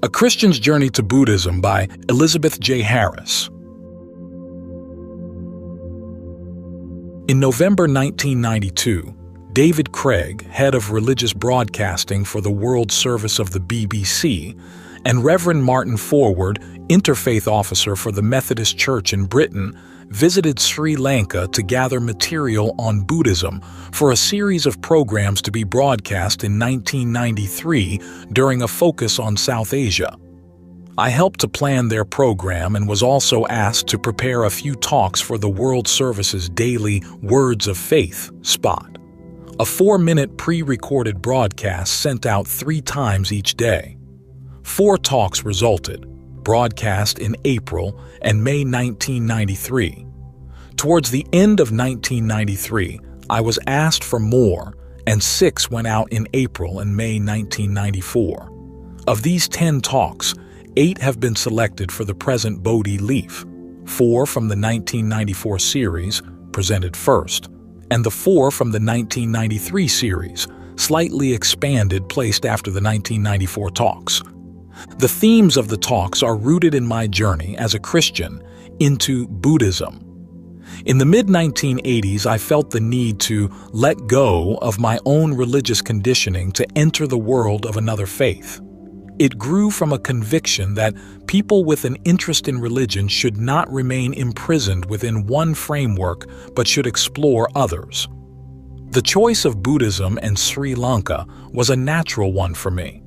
A Christian's Journey to Buddhism by Elizabeth J. Harris. In November 1992, David Craig, head of religious broadcasting for the World Service of the BBC, and Reverend Martin Forward, interfaith officer for the Methodist Church in Britain, visited Sri Lanka to gather material on Buddhism for a series of programs to be broadcast in 1993 during a focus on South Asia. I helped to plan their program and was also asked to prepare a few talks for the World Service's daily Words of Faith spot, a 4-minute pre-recorded broadcast sent out 3 times each day. 4 talks resulted, broadcast in April and May 1993. Towards the end of 1993, I was asked for more, and 6 went out in April and May 1994. Of these 10 talks, 8 have been selected for the present Bodhi leaf, 4 from the 1994 series, presented first, and the 4 from the 1993 series, slightly expanded, placed after the 1994 talks. The themes of the talks are rooted in my journey as a Christian into Buddhism. In the mid-1980s, I felt the need to let go of my own religious conditioning to enter the world of another faith. It grew from a conviction that people with an interest in religion should not remain imprisoned within one framework but should explore others. The choice of Buddhism and Sri Lanka was a natural one for me.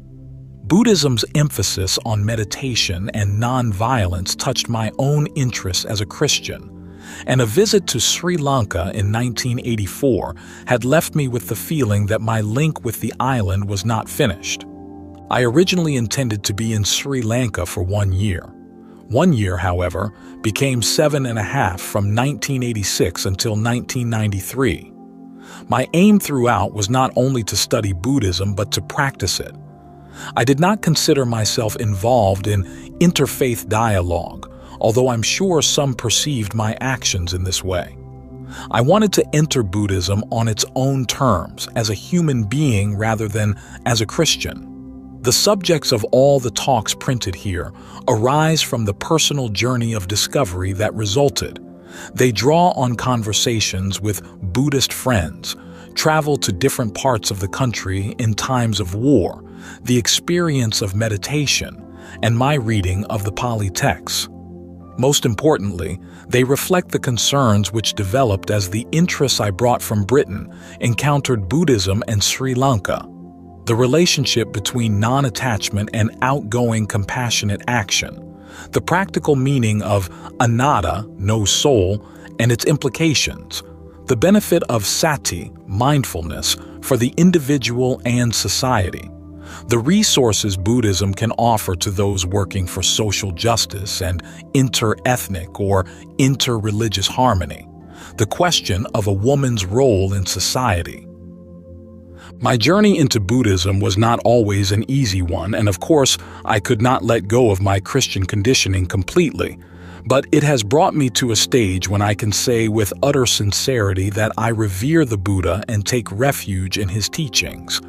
Buddhism's emphasis on meditation and non-violence touched my own interests as a Christian, and a visit to Sri Lanka in 1984 had left me with the feeling that my link with the island was not finished. I originally intended to be in Sri Lanka for 1 year. 1 year, however, became 7.5 from 1986 until 1993. My aim throughout was not only to study Buddhism but to practice it. I did not consider myself involved in interfaith dialogue, although I'm sure some perceived my actions in this way. I wanted to enter Buddhism on its own terms, as a human being rather than as a Christian. The subjects of all the talks printed here arise from the personal journey of discovery that resulted. They draw on conversations with Buddhist friends, travel to different parts of the country in times of war, the experience of meditation, and my reading of the Pali texts. Most importantly, they reflect the concerns which developed as the interests I brought from Britain encountered Buddhism and Sri Lanka. The relationship between non-attachment and outgoing compassionate action, the practical meaning of anatta, no soul, and its implications, the benefit of sati, mindfulness, for the individual and society, the resources Buddhism can offer to those working for social justice and inter-ethnic or inter-religious harmony, the question of a woman's role in society. My journey into Buddhism was not always an easy one, and of course, I could not let go of my Christian conditioning completely, but it has brought me to a stage when I can say with utter sincerity that I revere the Buddha and take refuge in his teachings.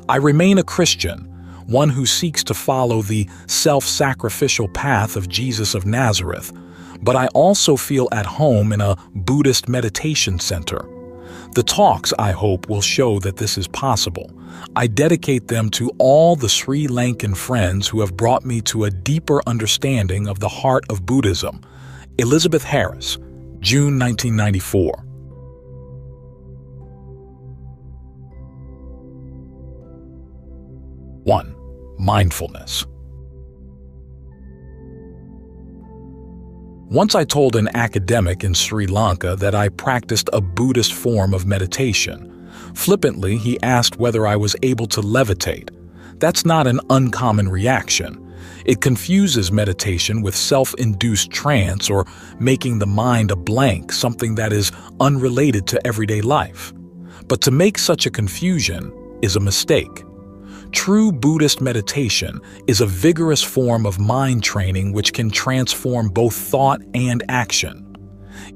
I remain a Christian, one who seeks to follow the self-sacrificial path of Jesus of Nazareth, but I also feel at home in a Buddhist meditation center. The talks, I hope, will show that this is possible. I dedicate them to all the Sri Lankan friends who have brought me to a deeper understanding of the heart of Buddhism. Elizabeth Harris, June 1994. One, mindfulness. Once I told an academic in Sri Lanka that I practiced a Buddhist form of meditation. Flippantly, he asked whether I was able to levitate. That's not an uncommon reaction. It confuses meditation with self-induced trance or making the mind a blank, something that is unrelated to everyday life. But to make such a confusion is a mistake. True Buddhist meditation is a vigorous form of mind training which can transform both thought and action.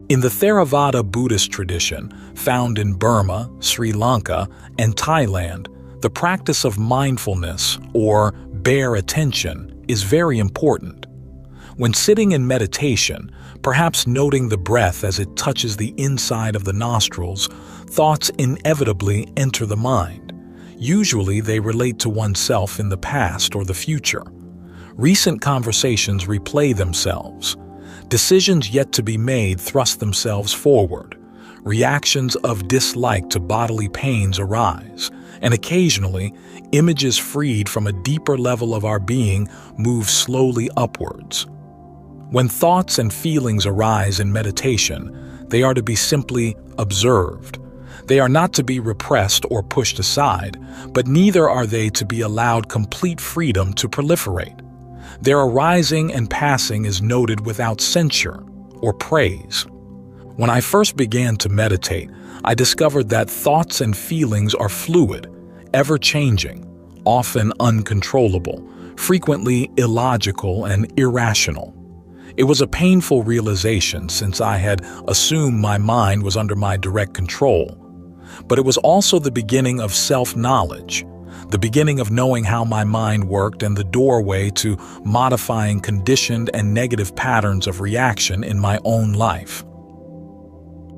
In the Theravāda Buddhist tradition, found in Burma, Sri Lanka, and Thailand, the practice of mindfulness, or bare attention, is very important. When sitting in meditation, perhaps noting the breath as it touches the inside of the nostrils, thoughts inevitably enter the mind. Usually they relate to oneself in the past or the future. Recent conversations replay themselves. Decisions yet to be made thrust themselves forward. Reactions of dislike to bodily pains arise, and occasionally, images freed from a deeper level of our being move slowly upwards. When thoughts and feelings arise in meditation, they are to be simply observed. They are not to be repressed or pushed aside, but neither are they to be allowed complete freedom to proliferate. Their arising and passing is noted without censure or praise. When I first began to meditate, I discovered that thoughts and feelings are fluid, ever-changing, often uncontrollable, frequently illogical and irrational. It was a painful realization since I had assumed my mind was under my direct control. But it was also the beginning of self-knowledge, the beginning of knowing how my mind worked and the doorway to modifying conditioned and negative patterns of reaction in my own life.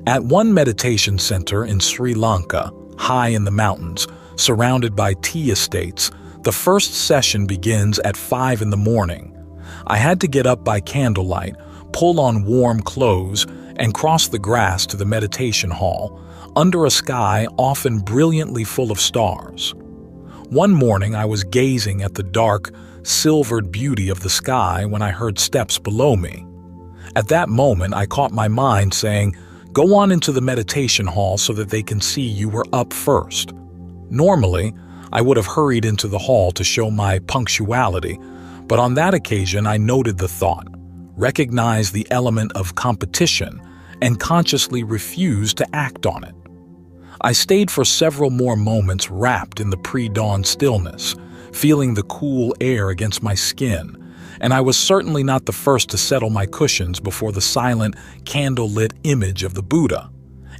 At one meditation center in Sri Lanka, high in the mountains, surrounded by tea estates, the first session begins at 5 in the morning. I had to get up by candlelight, pull on warm clothes, and cross the grass to the meditation hall, under a sky often brilliantly full of stars. One morning I was gazing at the dark, silvered beauty of the sky when I heard steps below me. At that moment I caught my mind saying, "Go on into the meditation hall so that they can see you were up first." Normally, I would have hurried into the hall to show my punctuality, but on that occasion I noted the thought, recognized the element of competition, and consciously refused to act on it. I stayed for several more moments wrapped in the pre-dawn stillness, feeling the cool air against my skin, and I was certainly not the first to settle my cushions before the silent, candle-lit image of the Buddha.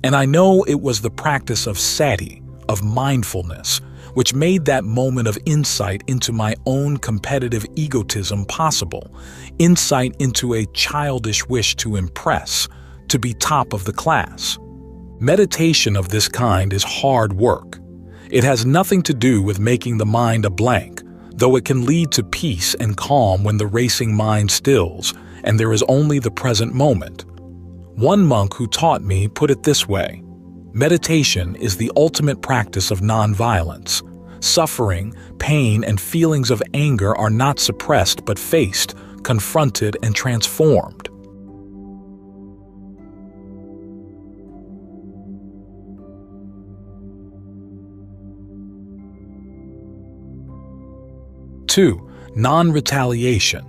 And I know it was the practice of sati, of mindfulness, which made that moment of insight into my own competitive egotism possible, insight into a childish wish to impress, to be top of the class. Meditation of this kind is hard work. It has nothing to do with making the mind a blank, though it can lead to peace and calm when the racing mind stills and there is only the present moment. One monk who taught me put it this way: meditation is the ultimate practice of nonviolence. Suffering, pain, and feelings of anger are not suppressed but faced, confronted, and transformed. Two, non-retaliation.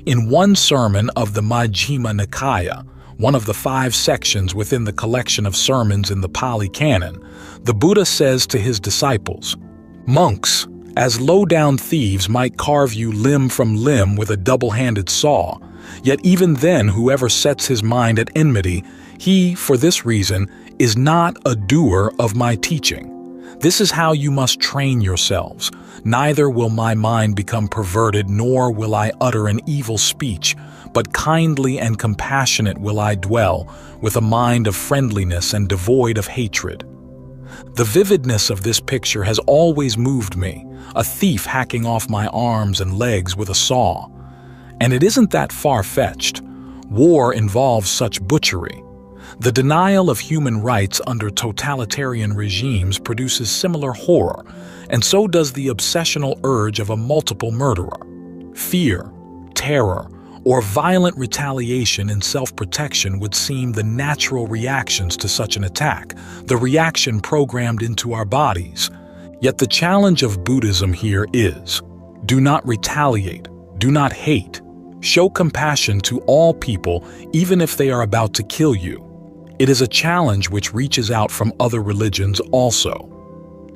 In one sermon of the Majjhima Nikāya, one of the 5 sections within the collection of sermons in the Pali Canon, the Buddha says to his disciples, "Monks, as low-down thieves might carve you limb from limb with a double-handed saw, yet even then whoever sets his mind at enmity, he, for this reason, is not a doer of my teaching. This is how you must train yourselves. Neither will my mind become perverted, nor will I utter an evil speech, but kindly and compassionate will I dwell, with a mind of friendliness and devoid of hatred." The vividness of this picture has always moved me, a thief hacking off my arms and legs with a saw. And it isn't that far-fetched. War involves such butchery. The denial of human rights under totalitarian regimes produces similar horror, and so does the obsessional urge of a multiple murderer. Fear, terror, or violent retaliation in self-protection would seem the natural reactions to such an attack, the reaction programmed into our bodies. Yet the challenge of Buddhism here is, do not retaliate, do not hate. Show compassion to all people, even if they are about to kill you. It is a challenge which reaches out from other religions also.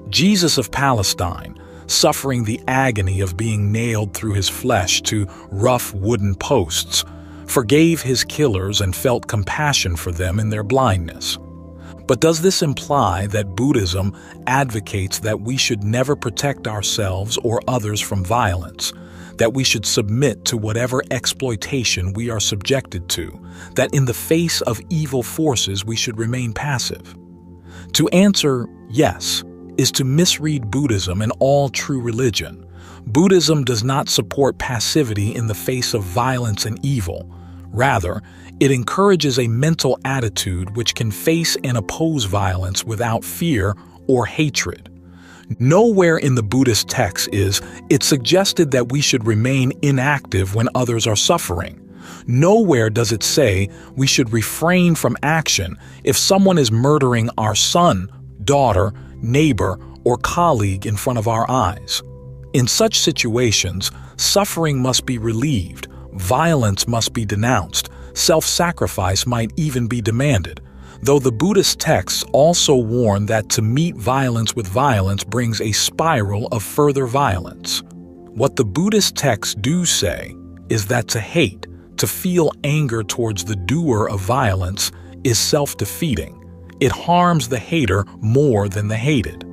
Jesus of Palestine, suffering the agony of being nailed through his flesh to rough wooden posts, forgave his killers and felt compassion for them in their blindness. But does this imply that Buddhism advocates that we should never protect ourselves or others from violence, that we should submit to whatever exploitation we are subjected to, that in the face of evil forces we should remain passive? To answer yes is to misread Buddhism and all true religion. Buddhism does not support passivity in the face of violence and evil. Rather, it encourages a mental attitude which can face and oppose violence without fear or hatred. Nowhere in the Buddhist text is it suggested that we should remain inactive when others are suffering. Nowhere does it say we should refrain from action if someone is murdering our son, daughter, neighbor, or colleague in front of our eyes. In such situations, suffering must be relieved, violence must be denounced, self-sacrifice might even be demanded, though the Buddhist texts also warn that to meet violence with violence brings a spiral of further violence. What the Buddhist texts do say is that to hate, to feel anger towards the doer of violence, is self-defeating. It harms the hater more than the hated.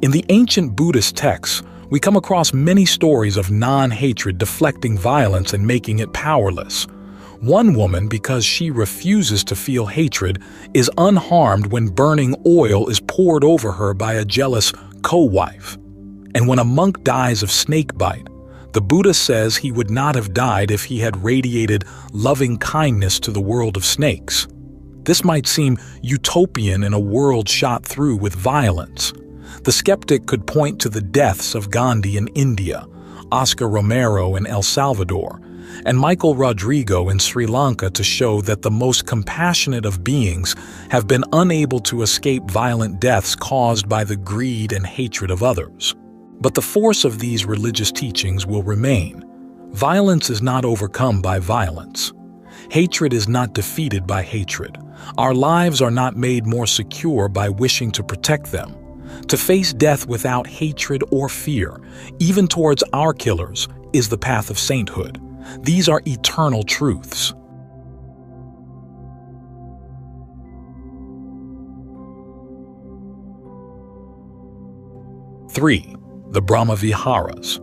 In the ancient Buddhist texts, we come across many stories of non-hatred deflecting violence and making it powerless. One woman, because she refuses to feel hatred, is unharmed when burning oil is poured over her by a jealous co-wife. And when a monk dies of snakebite, the Buddha says he would not have died if he had radiated loving kindness to the world of snakes. This might seem utopian in a world shot through with violence. The skeptic could point to the deaths of Gandhi in India, Oscar Romero in El Salvador, and Michael Rodrigo in Sri Lanka to show that the most compassionate of beings have been unable to escape violent deaths caused by the greed and hatred of others. But the force of these religious teachings will remain. Violence is not overcome by violence. Hatred is not defeated by hatred. Our lives are not made more secure by wishing to protect them. To face death without hatred or fear, even towards our killers, is the path of sainthood. These are eternal truths. Three, the Brahma viharas.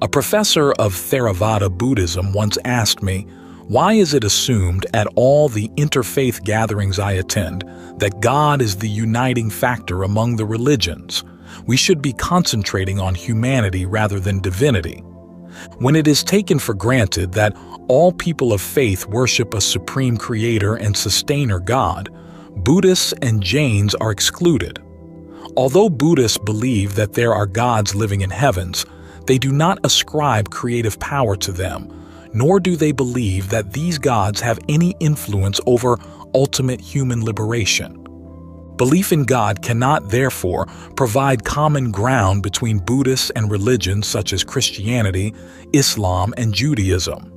A professor of Theravāda Buddhism once asked me, why is it assumed at all the interfaith gatherings I attend that God is the uniting factor among the religions? We should be concentrating on humanity rather than divinity. When it is taken for granted that all people of faith worship a supreme creator and sustainer God, Buddhists and Jains are excluded. Although Buddhists believe that there are gods living in heavens, they do not ascribe creative power to them, nor do they believe that these gods have any influence over ultimate human liberation. Belief in God cannot, therefore, provide common ground between Buddhists and religions such as Christianity, Islam, and Judaism.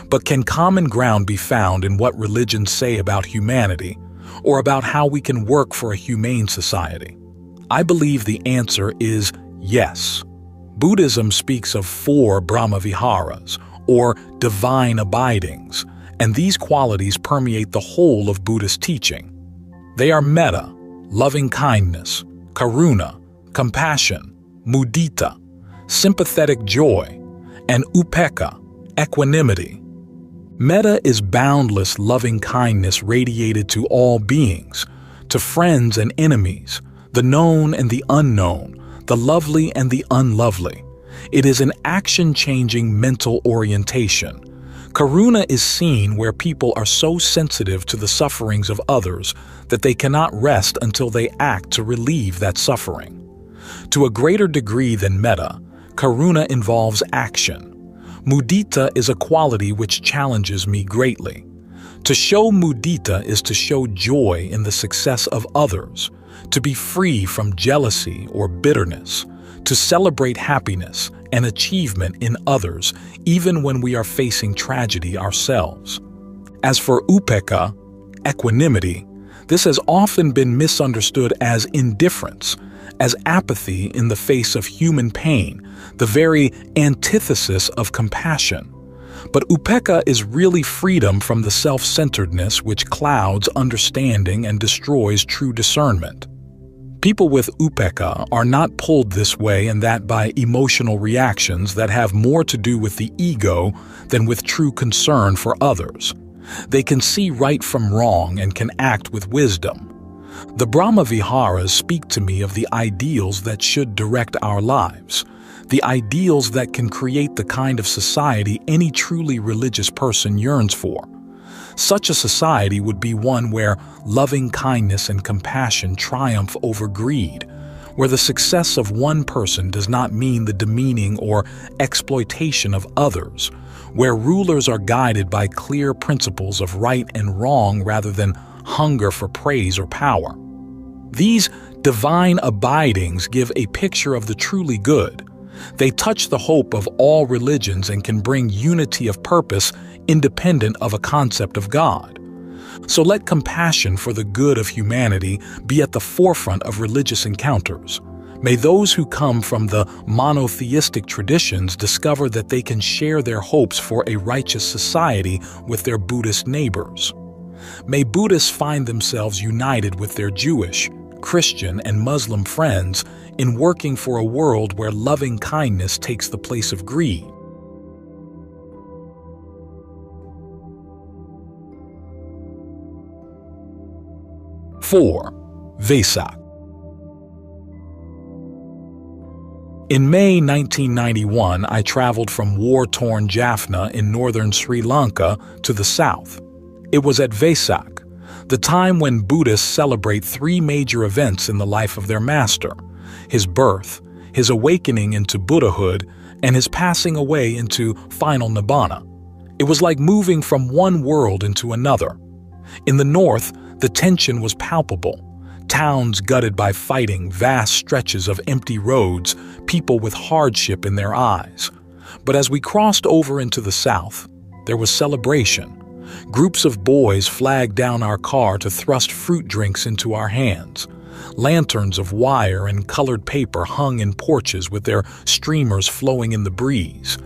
But can common ground be found in what religions say about humanity, or about how we can work for a humane society? I believe the answer is yes. Buddhism speaks of 4 Brahma viharas, or divine abidings, and these qualities permeate the whole of Buddhist teaching. They are metta, loving kindness, karuna, compassion, mudita, sympathetic joy, and upekkha, equanimity. Metta is boundless loving kindness radiated to all beings, to friends and enemies, the known and the unknown, the lovely and the unlovely. It is an action-changing mental orientation. Karuna is seen where people are so sensitive to the sufferings of others that they cannot rest until they act to relieve that suffering. To a greater degree than metta, karuna involves action. Mudita is a quality which challenges me greatly. To show mudita is to show joy in the success of others, to be free from jealousy or bitterness, to celebrate happiness and achievement in others, even when we are facing tragedy ourselves. As for upekkha, equanimity, this has often been misunderstood as indifference, as apathy in the face of human pain, the very antithesis of compassion. But upekkha is really freedom from the self-centeredness which clouds understanding and destroys true discernment. People with upekkha are not pulled this way and that by emotional reactions that have more to do with the ego than with true concern for others. They can see right from wrong and can act with wisdom. The Brahma viharas speak to me of the ideals that should direct our lives, the ideals that can create the kind of society any truly religious person yearns for. Such a society would be one where loving kindness and compassion triumph over greed, where the success of one person does not mean the demeaning or exploitation of others, where rulers are guided by clear principles of right and wrong rather than hunger for praise or power. These divine abidings give a picture of the truly good. They touch the hope of all religions and can bring unity of purpose independent of a concept of God. So let compassion for the good of humanity be at the forefront of religious encounters. May those who come from the monotheistic traditions discover that they can share their hopes for a righteous society with their Buddhist neighbors. May Buddhists find themselves united with their Jewish, Christian, and Muslim friends in working for a world where loving kindness takes the place of greed. Vesak. In May 1991, I traveled from war-torn Jaffna in northern Sri Lanka to the south. It was at Vesak, the time when Buddhists celebrate three major events in the life of their master: his birth, his awakening into Buddhahood, and his passing away into final nibbana. It was like moving from one world into another. In the north, the tension was palpable. Towns gutted by fighting, vast stretches of empty roads, people with hardship in their eyes. But as we crossed over into the south, there was celebration. Groups of boys flagged down our car to thrust fruit drinks into our hands. Lanterns of wire and colored paper hung in porches with their streamers flowing in the breeze.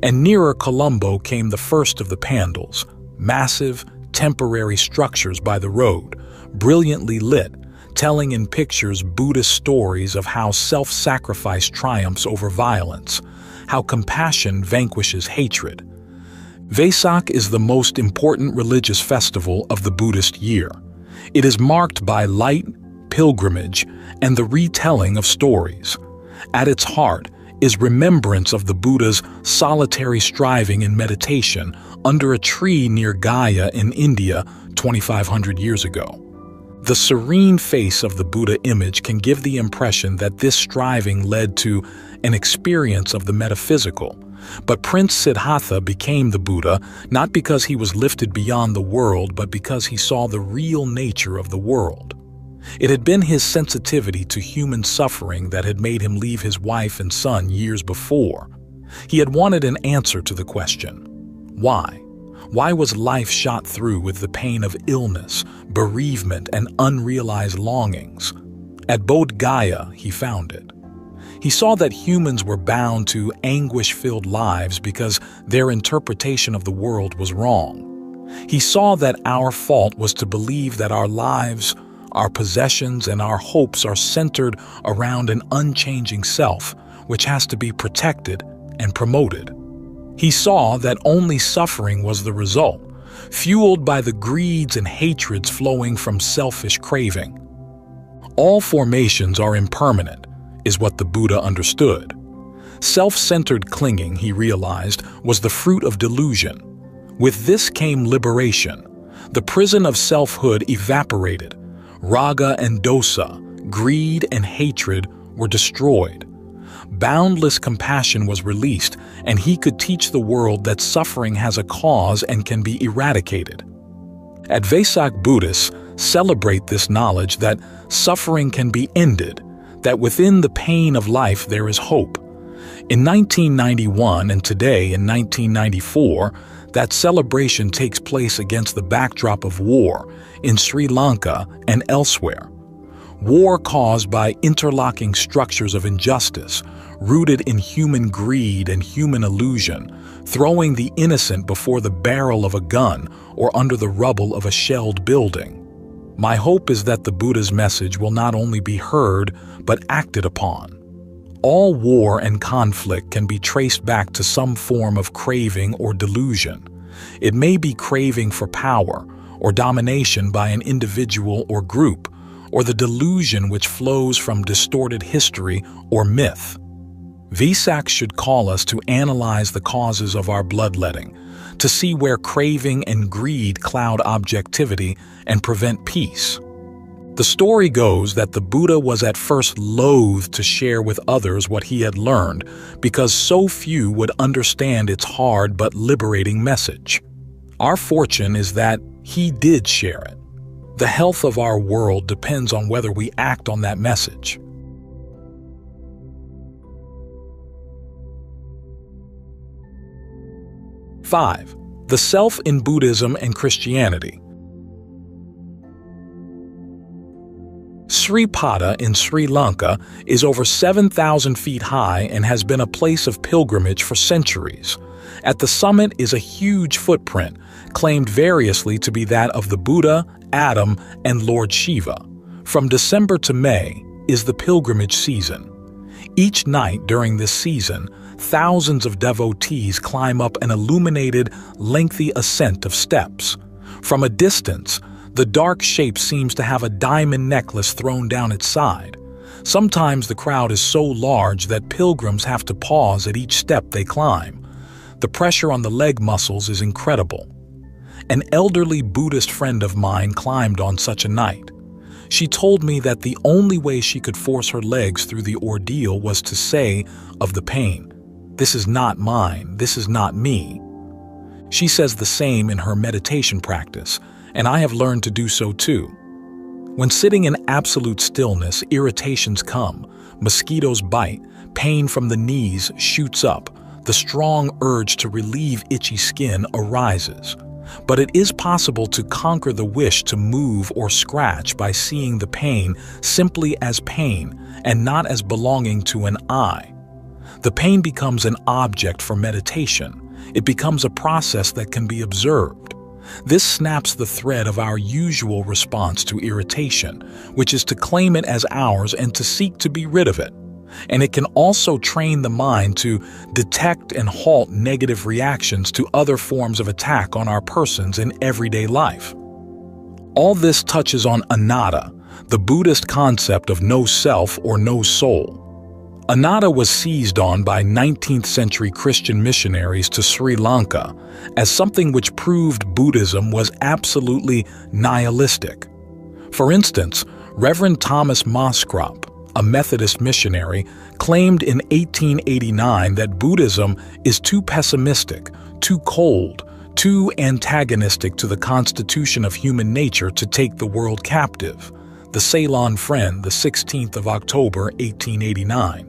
And nearer Colombo came the first of the pandals, massive, temporary structures by the road, brilliantly lit, telling in pictures Buddhist stories of how self-sacrifice triumphs over violence, how compassion vanquishes hatred. Vesak is the most important religious festival of the Buddhist year. It is marked by light, pilgrimage, and the retelling of stories. At its heart is remembrance of the Buddha's solitary striving in meditation under a tree near Gaya in India 2,500 years ago. The serene face of the Buddha image can give the impression that this striving led to an experience of the metaphysical. But Prince Siddhartha became the Buddha not because he was lifted beyond the world, but because he saw the real nature of the world. It had been his sensitivity to human suffering that had made him leave his wife and son years before. He had wanted an answer to the question, why? Why was life shot through with the pain of illness, bereavement, and unrealized longings? At Bodh Gaya, he found it. He saw that humans were bound to anguish-filled lives because their interpretation of the world was wrong. He saw that our fault was to believe that our lives, our possessions, and our hopes are centered around an unchanging self, which has to be protected and promoted. He saw that only suffering was the result, fueled by the greeds and hatreds flowing from selfish craving. All formations are impermanent, is what the Buddha understood. Self-centered clinging, he realized, was the fruit of delusion. With this came liberation. The prison of selfhood evaporated. Raga and dosa, greed and hatred were destroyed. Boundless compassion was released, and he could teach the world that suffering has a cause and can be eradicated. At Vesak, Buddhists celebrate this knowledge that suffering can be ended, that within the pain of life there is hope. In 1991 and today in 1994, that celebration takes place against the backdrop of war in Sri Lanka and elsewhere. War caused by interlocking structures of injustice, rooted in human greed and human illusion, throwing the innocent before the barrel of a gun or under the rubble of a shelled building. My hope is that the Buddha's message will not only be heard, but acted upon. All war and conflict can be traced back to some form of craving or delusion. It may be craving for power or domination by an individual or group, or the delusion which flows from distorted history or myth. Vesak should call us to analyze the causes of our bloodletting, to see where craving and greed cloud objectivity and prevent peace. The story goes that the Buddha was at first loath to share with others what he had learned because so few would understand its hard but liberating message. Our fortune is that he did share it. The health of our world depends on whether we act on that message. Five, the self in Buddhism and Christianity. Sri Lanka in Sri Lanka is over 7,000 feet high and has been a place of pilgrimage for centuries. At the summit is a huge footprint, claimed variously to be that of the Buddha, Adam, and Lord Shiva. From December to May is the pilgrimage season. Each night during this season, thousands of devotees climb up an illuminated, lengthy ascent of steps. From a distance, the dark shape seems to have a diamond necklace thrown down its side. Sometimes the crowd is so large that pilgrims have to pause at each step they climb. The pressure on the leg muscles is incredible. An elderly Buddhist friend of mine climbed on such a night. She told me that the only way she could force her legs through the ordeal was to say of the pain, "This is not mine, this is not me." She says the same in her meditation practice, and I have learned to do so too. When sitting in absolute stillness, irritations come, mosquitoes bite, pain from the knees shoots up, the strong urge to relieve itchy skin arises. But it is possible to conquer the wish to move or scratch by seeing the pain simply as pain and not as belonging to an I. The pain becomes an object for meditation. It becomes a process that can be observed. This snaps the thread of our usual response to irritation, which is to claim it as ours and to seek to be rid of it. And it can also train the mind to detect and halt negative reactions to other forms of attack on our persons in everyday life. All this touches on anatta, the Buddhist concept of no self or no soul. Anatta was seized on by 19th century Christian missionaries to Sri Lanka as something which proved Buddhism was absolutely nihilistic. For instance, Reverend Thomas Moskrop, a Methodist missionary, claimed in 1889 that Buddhism is too pessimistic, too cold, too antagonistic to the constitution of human nature to take the world captive. The Ceylon Friend, the 16th of October, 1889.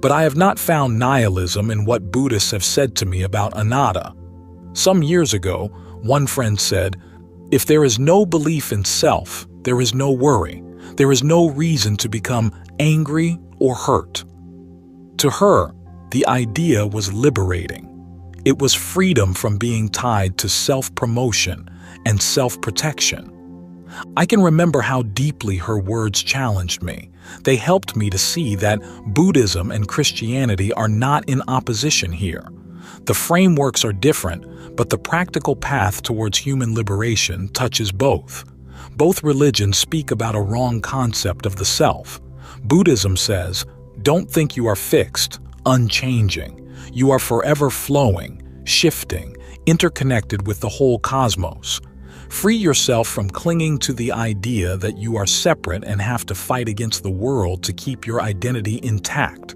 But I have not found nihilism in what Buddhists have said to me about anatta. Some years ago, one friend said, "If there is no belief in self, there is no worry. There is no reason to become angry or hurt." To her, the idea was liberating. It was freedom from being tied to self-promotion and self-protection. I can remember how deeply her words challenged me. They helped me to see that Buddhism and Christianity are not in opposition here. The frameworks are different, but the practical path towards human liberation touches both. Both religions speak about a wrong concept of the self. Buddhism says, "Don't think you are fixed, unchanging. You are forever flowing, shifting, interconnected with the whole cosmos. Free yourself from clinging to the idea that you are separate and have to fight against the world to keep your identity intact."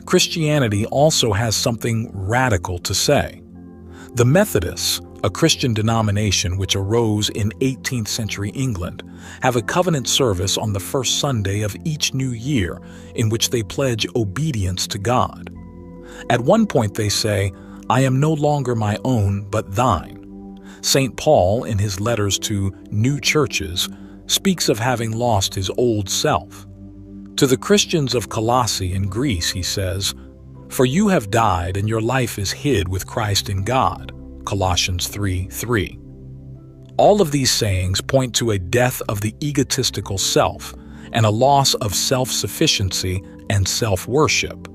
Christianity also has something radical to say. The Methodists, a Christian denomination which arose in 18th century England, have a covenant service on the first Sunday of each new year in which they pledge obedience to God. At one point they say, "I am no longer my own, but thine." St. Paul, in his letters to new churches, speaks of having lost his old self. To the Christians of Colossae in Greece, he says, For you have died, and your life is hid with Christ in God. Colossians 3:3. All of these sayings point to a death of the egotistical self and a loss of self-sufficiency and self-worship.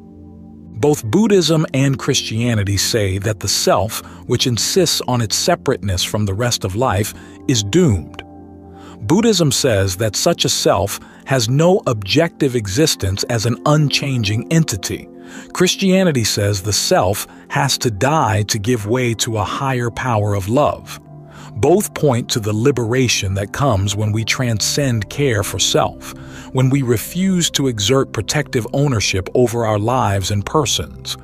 Both Buddhism and Christianity say that the self, which insists on its separateness from the rest of life, is doomed. Buddhism says that such a self has no objective existence as an unchanging entity. Christianity says the self has to die to give way to a higher power of love. Both point to the liberation that comes when we transcend care for self, when we refuse to exert protective ownership over our lives and persons.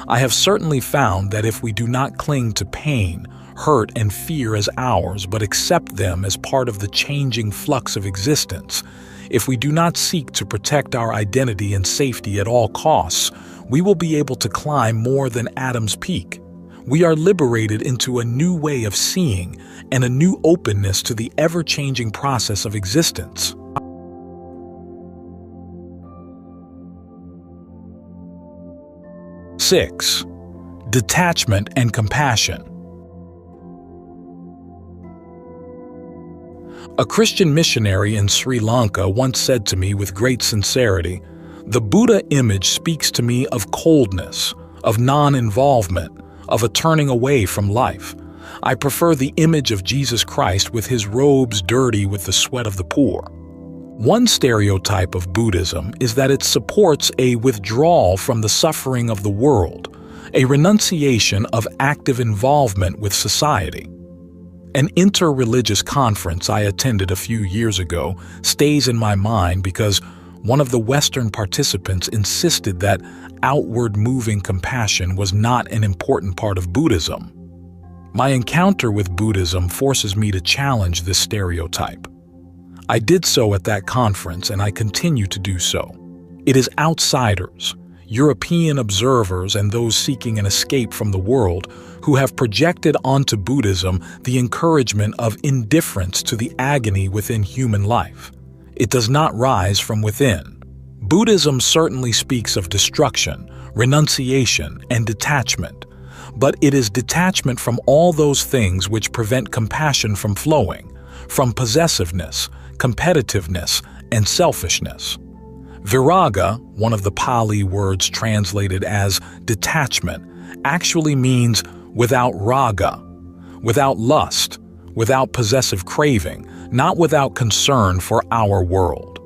I have certainly found that if we do not cling to pain, hurt, and fear as ours, but accept them as part of the changing flux of existence, if we do not seek to protect our identity and safety at all costs, we will be able to climb more than Adam's peak. We are liberated into a new way of seeing and a new openness to the ever-changing process of existence. Six, detachment and compassion. A Christian missionary in Sri Lanka once said to me with great sincerity, "The Buddha image speaks to me of coldness, of non-involvement, of a turning away from life. I prefer the image of Jesus Christ with his robes dirty with the sweat of the poor." One stereotype of Buddhism is that it supports a withdrawal from the suffering of the world, a renunciation of active involvement with society. An inter-religious conference I attended a few years ago stays in my mind because one of the Western participants insisted that outward-moving compassion was not an important part of Buddhism. My encounter with Buddhism forces me to challenge this stereotype. I did so at that conference, and I continue to do so. It is outsiders, European observers, and those seeking an escape from the world who have projected onto Buddhism the encouragement of indifference to the agony within human life. It does not rise from within. Buddhism certainly speaks of destruction, renunciation, and detachment, but it is detachment from all those things which prevent compassion from flowing, from possessiveness, competitiveness, and selfishness. Viraga, one of the Pali words translated as detachment, actually means without raga, without lust, without possessive craving, not without concern for our world.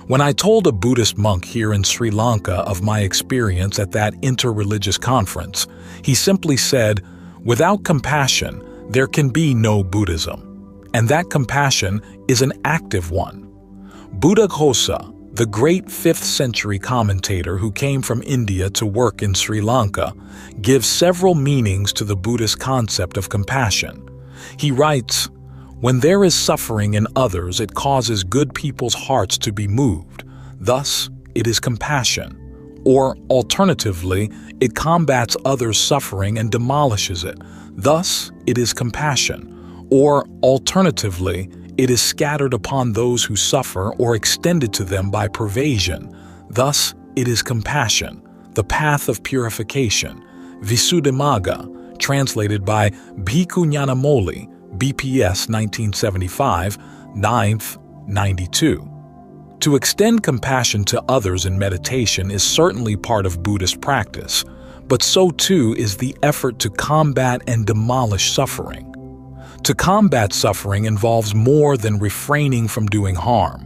When I told a Buddhist monk here in Sri Lanka of my experience at that interreligious conference, he simply said, "Without compassion, there can be no Buddhism." And that compassion is an active one. Buddhaghosa, the great 5th century commentator who came from India to work in Sri Lanka, gives several meanings to the Buddhist concept of compassion. He writes, "When there is suffering in others, it causes good people's hearts to be moved. Thus, it is compassion." Or, alternatively, it combats others' suffering and demolishes it. Thus, it is compassion. Or, alternatively, it is scattered upon those who suffer or extended to them by pervasion. Thus, it is compassion, the path of purification. Visuddhimagga, translated by Bhikkhu Nyanamoli, BPS 1975, 9th, 92. To extend compassion to others in meditation is certainly part of Buddhist practice, but so too is the effort to combat and demolish suffering. To combat suffering involves more than refraining from doing harm.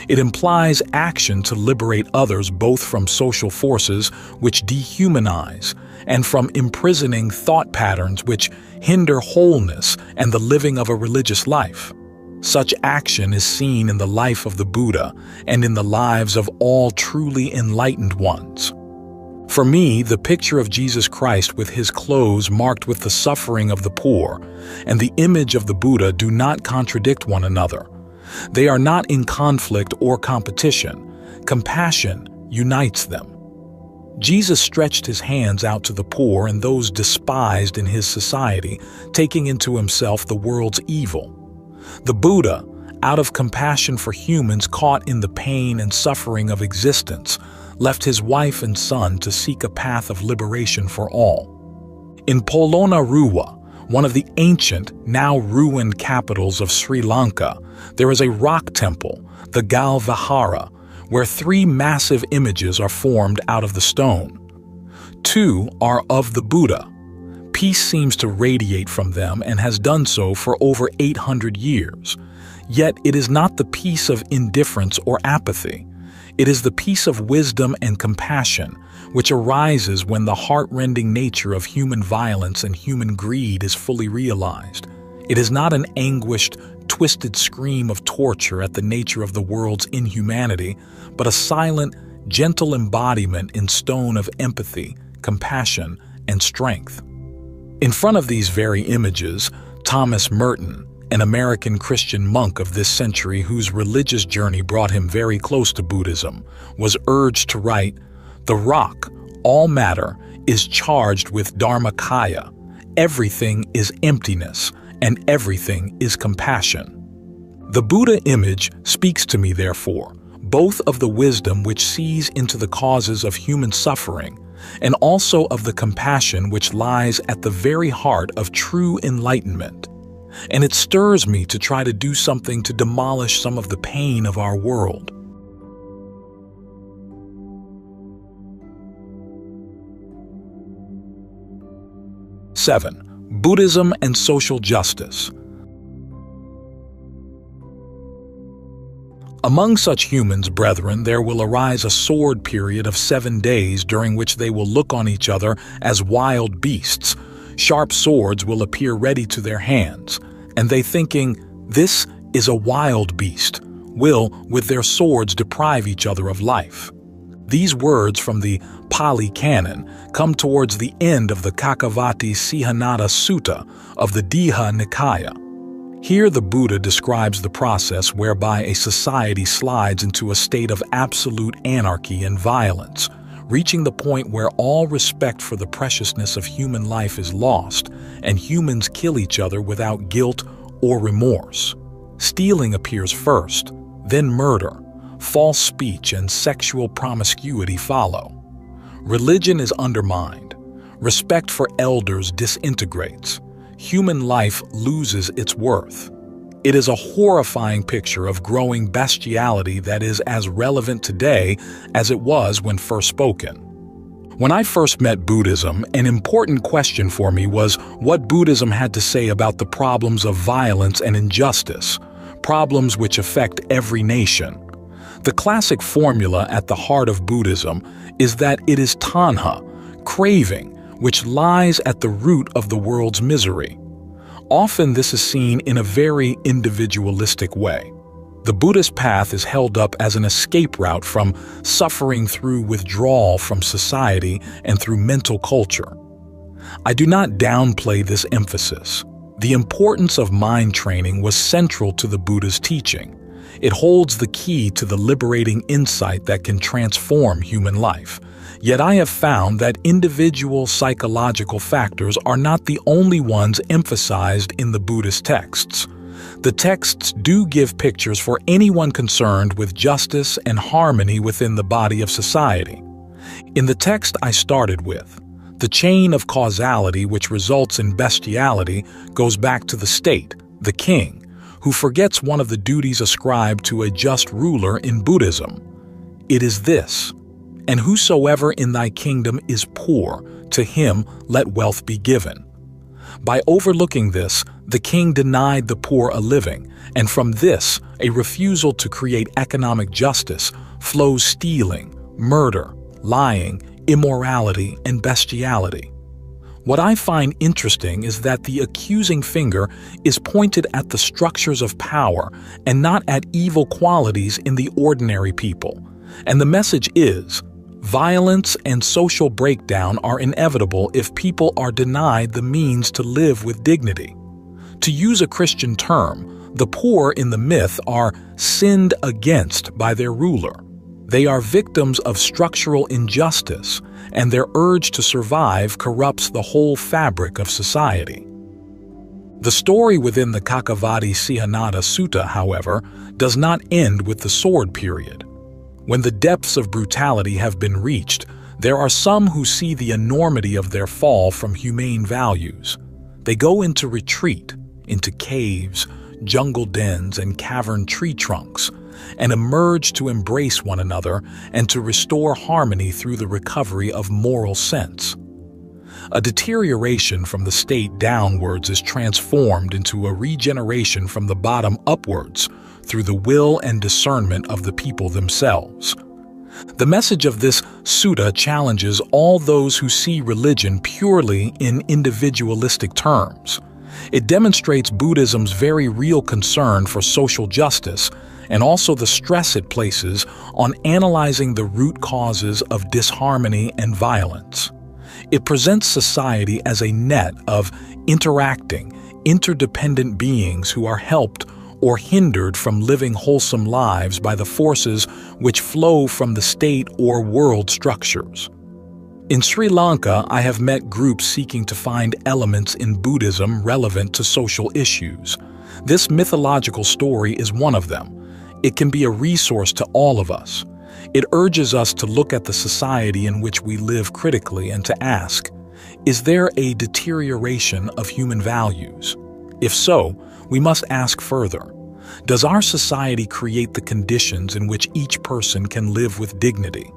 It implies action to liberate others both from social forces which dehumanize and from imprisoning thought patterns which hinder wholeness and the living of a religious life. Such action is seen in the life of the Buddha and in the lives of all truly enlightened ones. For me, the picture of Jesus Christ with his clothes marked with the suffering of the poor and the image of the Buddha do not contradict one another. They are not in conflict or competition. Compassion unites them. Jesus stretched his hands out to the poor and those despised in his society, taking into himself the world's evil. The Buddha, out of compassion for humans caught in the pain and suffering of existence, left his wife and son to seek a path of liberation for all. In Polonnaruwa, one of the ancient, now ruined capitals of Sri Lanka, there is a rock temple, the Gal Vihara, where 3 massive images are formed out of the stone. 2 are of the Buddha. Peace seems to radiate from them and has done so for over 800 years. Yet it is not the peace of indifference or apathy. It is the peace of wisdom and compassion, which arises when the heart-rending nature of human violence and human greed is fully realized. It is not an anguished, twisted scream of torture at the nature of the world's inhumanity, but a silent, gentle embodiment in stone of empathy, compassion, and strength. In front of these very images, Thomas Merton, an American Christian monk of this century whose religious journey brought him very close to Buddhism, was urged to write, "The rock, all matter, is charged with Dharmakaya. Everything is emptiness, and everything is compassion." The Buddha image speaks to me, therefore, both of the wisdom which sees into the causes of human suffering, and also of the compassion which lies at the very heart of true enlightenment. And it stirs me to try to do something to demolish some of the pain of our world. Seven, Buddhism and social justice. Among such humans, brethren, there will arise a sword period of 7 days during which they will look on each other as wild beasts. Sharp swords will appear ready to their hands, and they thinking, "This is a wild beast," will, with their swords, deprive each other of life. These words from the Pali Canon come towards the end of the Kakavati Sihanada Sutta of the Majjhima Nikāya. Here the Buddha describes the process whereby a society slides into a state of absolute anarchy and violence, reaching the point where all respect for the preciousness of human life is lost, and humans kill each other without guilt or remorse. Stealing appears first, then murder, false speech and sexual promiscuity follow. Religion is undermined. Respect for elders disintegrates. Human life loses its worth. It is a horrifying picture of growing bestiality that is as relevant today as it was when first spoken. When I first met Buddhism, an important question for me was what Buddhism had to say about the problems of violence and injustice, problems which affect every nation. The classic formula at the heart of Buddhism is that it is tanha, craving, which lies at the root of the world's misery. Often this is seen in a very individualistic way. The Buddhist path is held up as an escape route from suffering through withdrawal from society and through mental culture. I do not downplay this emphasis. The importance of mind training was central to the Buddha's teaching. It holds the key to the liberating insight that can transform human life. Yet I have found that individual psychological factors are not the only ones emphasized in the Buddhist texts. The texts do give pictures for anyone concerned with justice and harmony within the body of society. In the text I started with, the chain of causality which results in bestiality goes back to the state, the king, who forgets one of the duties ascribed to a just ruler in Buddhism. It is this: "And whosoever in thy kingdom is poor, to him let wealth be given." By overlooking this, the king denied the poor a living, and from this, a refusal to create economic justice, flows stealing, murder, lying, immorality, and bestiality. What I find interesting is that the accusing finger is pointed at the structures of power and not at evil qualities in the ordinary people. And the message is, violence and social breakdown are inevitable if people are denied the means to live with dignity. To use a Christian term, the poor in the myth are sinned against by their ruler. They are victims of structural injustice, and their urge to survive corrupts the whole fabric of society. The story within the Kakavati Sihanada Sutta, however, does not end with the sword period. When the depths of brutality have been reached, there are some who see the enormity of their fall from humane values. They go into retreat, into caves, jungle dens, and cavern tree trunks, and emerge to embrace one another and to restore harmony through the recovery of moral sense. A deterioration from the state downwards is transformed into a regeneration from the bottom upwards through the will and discernment of the people themselves. The message of this sutta challenges all those who see religion purely in individualistic terms. It demonstrates Buddhism's very real concern for social justice and also the stress it places on analyzing the root causes of disharmony and violence. It presents society as a net of interacting, interdependent beings who are helped or hindered from living wholesome lives by the forces which flow from the state or world structures. In Sri Lanka, I have met groups seeking to find elements in Buddhism relevant to social issues. This mythological story is one of them. It can be a resource to all of us. It urges us to look at the society in which we live critically and to ask, is there a deterioration of human values? If so, we must ask further. Does our society create the conditions in which each person can live with dignity?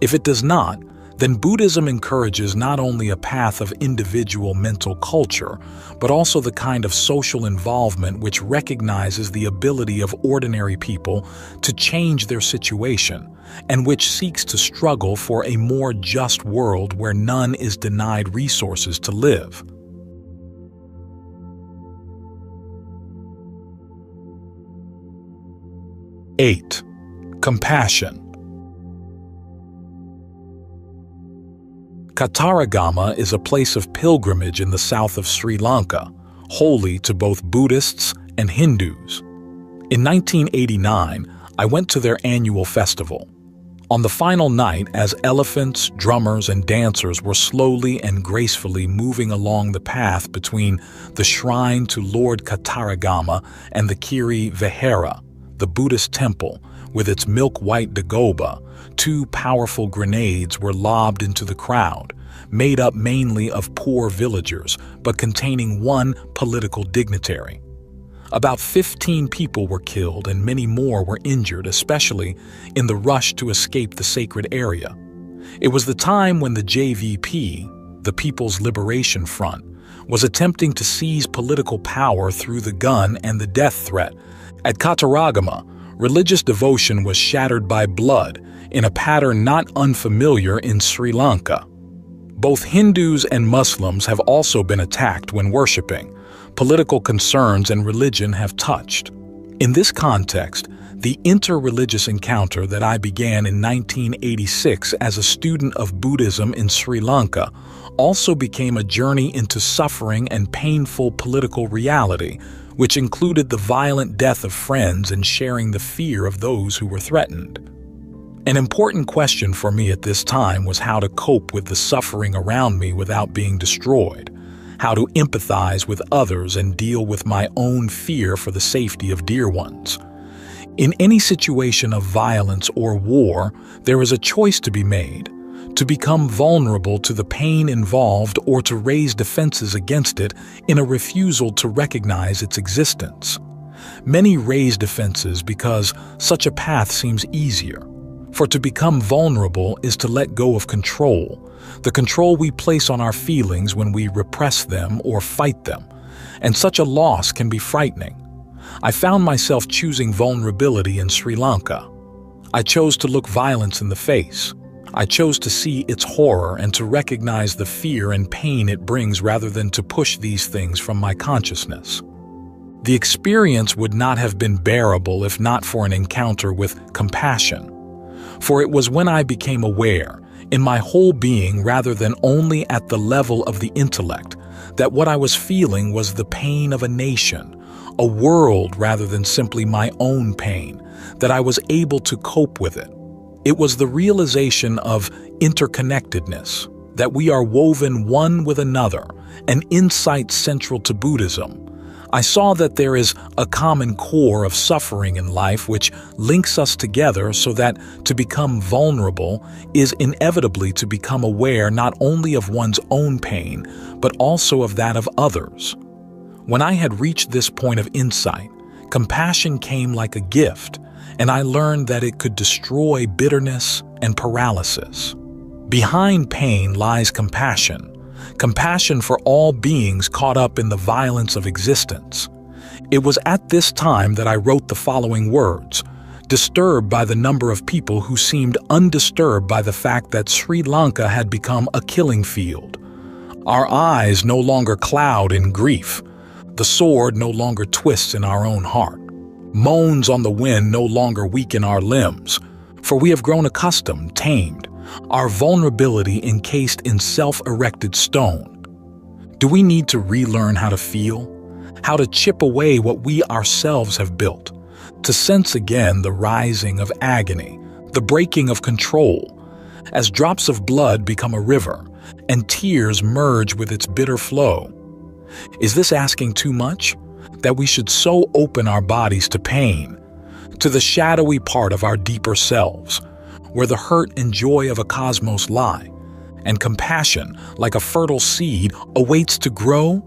If it does not, then Buddhism encourages not only a path of individual mental culture, but also the kind of social involvement which recognizes the ability of ordinary people to change their situation, and which seeks to struggle for a more just world where none is denied resources to live. Eight, compassion. Kataragama is a place of pilgrimage in the south of Sri Lanka, holy to both Buddhists and Hindus. In 1989, I went to their annual festival. On the final night, as elephants, drummers, and dancers were slowly and gracefully moving along the path between the shrine to Lord Kataragama and the Kiri Vihara, the Buddhist temple, with its milk-white dagoba, two powerful grenades were lobbed into the crowd, made up mainly of poor villagers, but containing one political dignitary. About 15 people were killed and many more were injured, especially in the rush to escape the sacred area. It was the time when the JVP, the People's Liberation Front, was attempting to seize political power through the gun and the death threat. At Kataragama, religious devotion was shattered by blood in a pattern not unfamiliar in Sri Lanka. Both Hindus and Muslims have also been attacked when worshipping. Political concerns and religion have touched. In this context, the inter-religious encounter that I began in 1986 as a student of Buddhism in Sri Lanka also became a journey into suffering and painful political reality, which included the violent death of friends and sharing the fear of those who were threatened. An important question for me at this time was how to cope with the suffering around me without being destroyed, how to empathize with others and deal with my own fear for the safety of dear ones. In any situation of violence or war, there is a choice to be made: to become vulnerable to the pain involved or to raise defenses against it in a refusal to recognize its existence. Many raise defenses because such a path seems easier. For to become vulnerable is to let go of control, the control we place on our feelings when we repress them or fight them, and such a loss can be frightening. I found myself choosing vulnerability in Sri Lanka. I chose to look violence in the face. I chose to see its horror and to recognize the fear and pain it brings rather than to push these things from my consciousness. The experience would not have been bearable if not for an encounter with compassion. For it was when I became aware, in my whole being rather than only at the level of the intellect, that what I was feeling was the pain of a nation, a world rather than simply my own pain, that I was able to cope with it. It was the realization of interconnectedness, that we are woven one with another, an insight central to Buddhism. I saw that there is a common core of suffering in life which links us together so that to become vulnerable is inevitably to become aware not only of one's own pain, but also of that of others. When I had reached this point of insight, compassion came like a gift, and I learned that it could destroy bitterness and paralysis. Behind pain lies compassion. Compassion for all beings caught up in the violence of existence. It was at this time that I wrote the following words, disturbed by the number of people who seemed undisturbed by the fact that Sri Lanka had become a killing field. Our eyes no longer cloud in grief. The sword no longer twists in our own heart. Moans on the wind no longer weaken our limbs, for we have grown accustomed, tamed, our vulnerability encased in self-erected stone. Do we need to relearn how to feel? How to chip away what we ourselves have built? To sense again the rising of agony, the breaking of control, as drops of blood become a river and tears merge with its bitter flow? Is this asking too much? That we should so open our bodies to pain, to the shadowy part of our deeper selves, where the hurt and joy of a cosmos lie, and compassion, like a fertile seed, awaits to grow?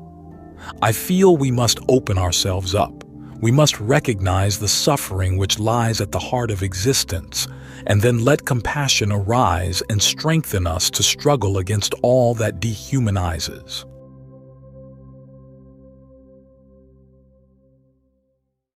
I feel we must open ourselves up. We must recognize the suffering which lies at the heart of existence, and then let compassion arise and strengthen us to struggle against all that dehumanizes.